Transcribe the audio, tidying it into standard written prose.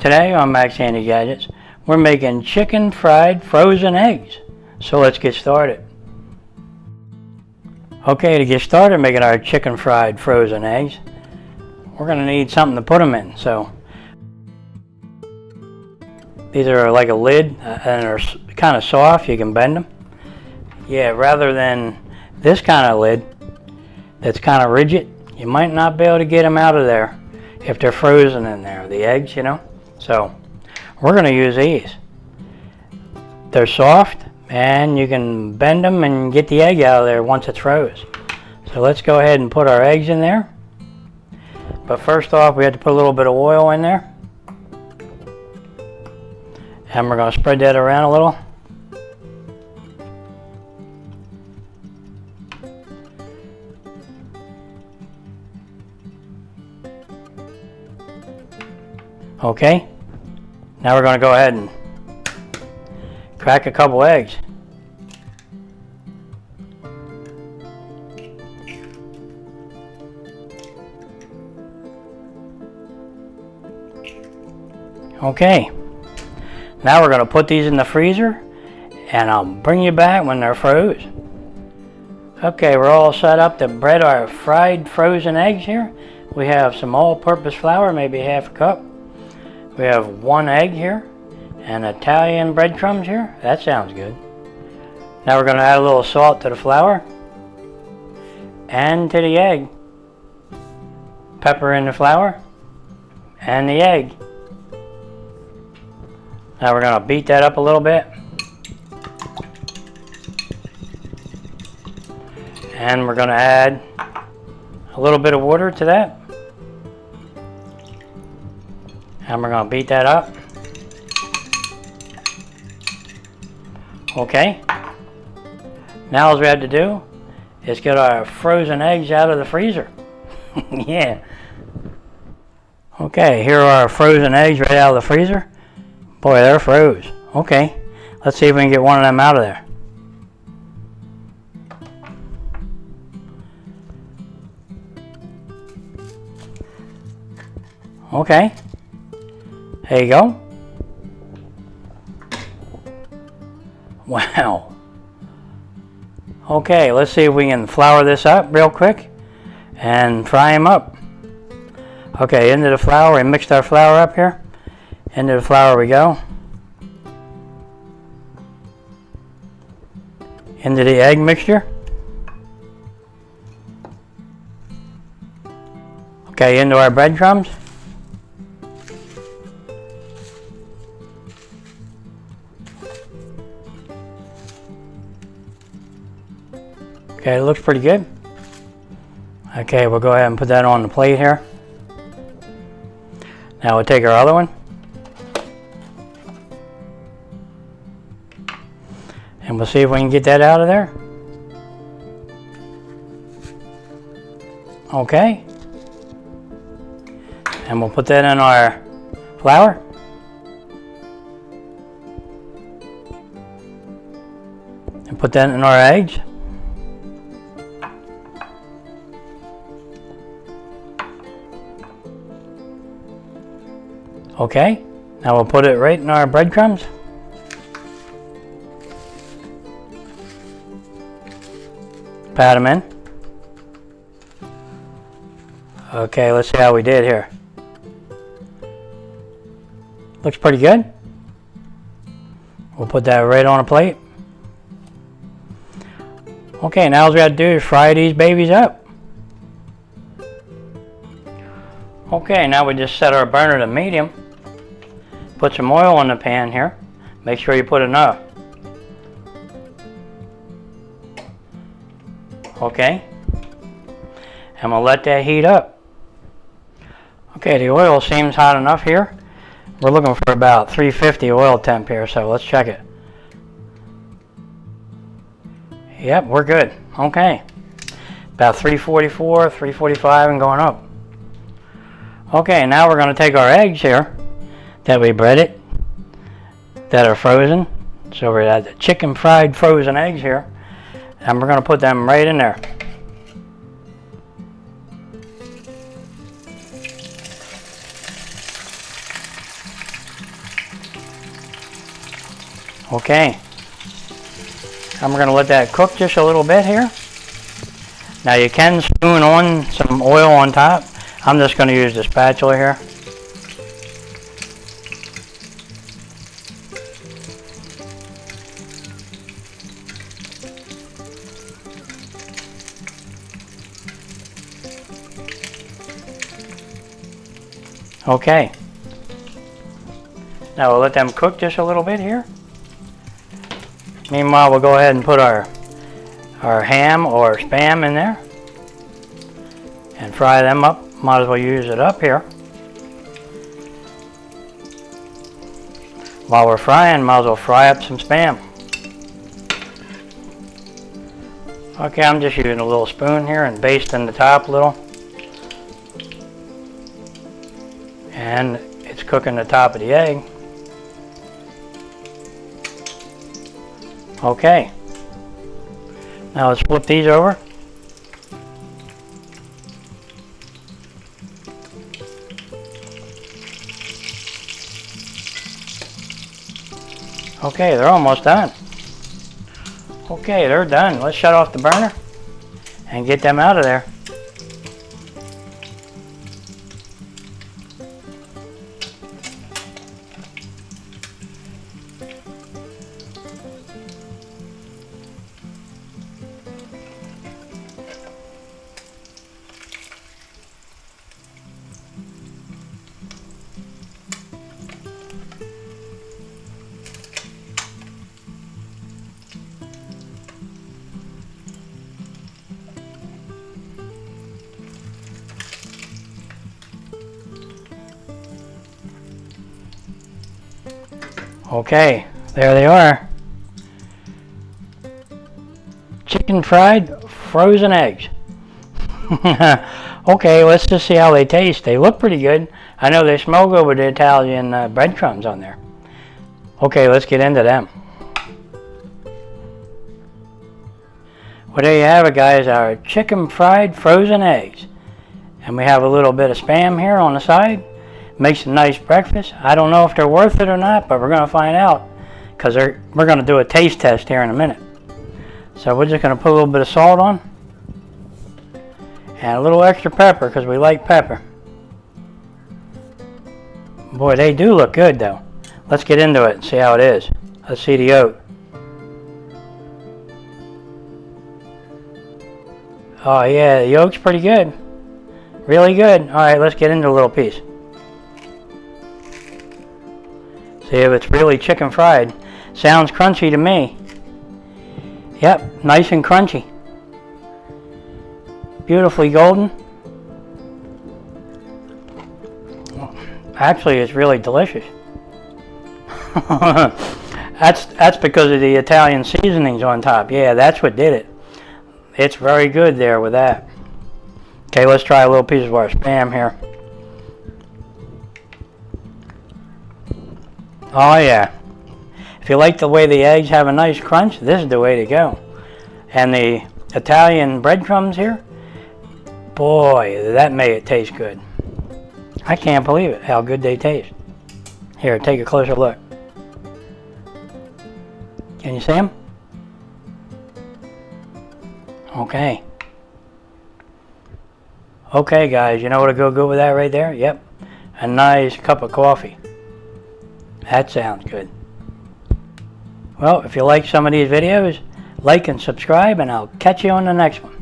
Today on Max Handy Gadgets, we're making chicken fried frozen eggs. So let's get started. Okay, to get started making our chicken fried frozen eggs, we're going to need something to put them in. So these are like a lid and they're kind of soft, you can bend them. Yeah, rather than this kind of lid that's kind of rigid, you might not be able to get them out of there if they're frozen in there, the eggs, you know. So we're going to use these. They're soft and you can bend them and get the egg out of there once it's froze. So let's go ahead and put our eggs in there. But first off, we have to put a little bit of oil in there. And we're going to spread that around a little. Okay, now we're going to go ahead and crack a couple eggs. Okay, now we're going to put these in the freezer and I'll bring you back when they're froze. Okay, we're all set up to bread our fried frozen eggs here. We have some all-purpose flour, maybe half a cup. We have 1 egg here and Italian breadcrumbs here. That sounds good. Now we're going to add a little salt to the flour and to the egg. Pepper in the flour and the egg. Now we're going to beat that up a little bit. And we're going to add a little bit of water to that. And we're going to beat that up. Okay. Now all we have to do is get our frozen eggs out of the freezer. Yeah. Okay, here are our frozen eggs right out of the freezer. Boy, they're froze. Okay, let's see if we can get one of them out of there. Okay. There you go. Wow. Okay, let's see if we can flour this up real quick and fry them up. Okay, into the flour. We mixed our flour up here. Into the flour we go. Into the egg mixture. Okay, into our breadcrumbs. Okay, it looks pretty good. Okay, we'll go ahead and put that on the plate here. Now we'll take our other one. And we'll see if we can get that out of there. Okay. And we'll put that in our flour. And put that in our eggs. Okay, now we'll put it right in our breadcrumbs. Pat them in. Okay, let's see how we did here. Looks pretty good. We'll put that right on a plate. Okay, now all we got to do is fry these babies up. Okay, now we just set our burner to medium. Put some oil in the pan here. Make sure you put enough. Okay. And we'll let that heat up. Okay, the oil seems hot enough here. We're looking for about 350 oil temp here, so let's check it. Yep, we're good. Okay. About 344, 345 and going up. Okay, now we're going to take our eggs here that we breaded, that are frozen. So we're at the chicken fried frozen eggs here. And we're going to put them right in there. Okay. I'm going to let that cook just a little bit here. Now you can spoon on some oil on top. I'm just going to use the spatula here. Okay. Now we'll let them cook just a little bit here. Meanwhile, we'll go ahead and put our ham or Spam in there and fry them up. Might as well use it up here. While we're frying, might as well fry up some Spam. Okay, I'm just using a little spoon here and basting the top a little. And it's cooking the top of the egg. Okay. Now let's flip these over. Okay, they're almost done. Okay, they're done. Let's shut off the burner and get them out of there. Okay, there they are. Chicken fried frozen eggs. Okay, let's just see how they taste. They look pretty good. I know they smell good with the Italian breadcrumbs on there. Okay, let's get into them. Well, there you have it, guys. Our chicken fried frozen eggs. And we have a little bit of Spam here on the side. Makes a nice breakfast. I don't know if they're worth it or not, but we're going to find out because we're going to do a taste test here in a minute. So we're just going to put a little bit of salt on and a little extra pepper because we like pepper. Boy, they do look good though. Let's get into it and see how it is. Let's see the yolk. Oh yeah, the yolk's pretty good. Really good. Alright, let's get into a little piece. See if it's really chicken fried. Sounds crunchy to me. Yep, nice and crunchy. Beautifully golden. Actually, it's really delicious. That's because of the Italian seasonings on top. Yeah, that's what did it. It's very good there with that. Okay, let's try a little piece of our Spam here. Oh yeah. If you like the way the eggs have a nice crunch, this is the way to go. And the Italian breadcrumbs here, boy, that made it taste good. I can't believe it, how good they taste. Here, take a closer look. Can you see them? Okay. Okay guys, you know what'll go good with that right there? Yep, a nice cup of coffee. That sounds good. Well, if you like some of these videos, like and subscribe, and I'll catch you on the next one.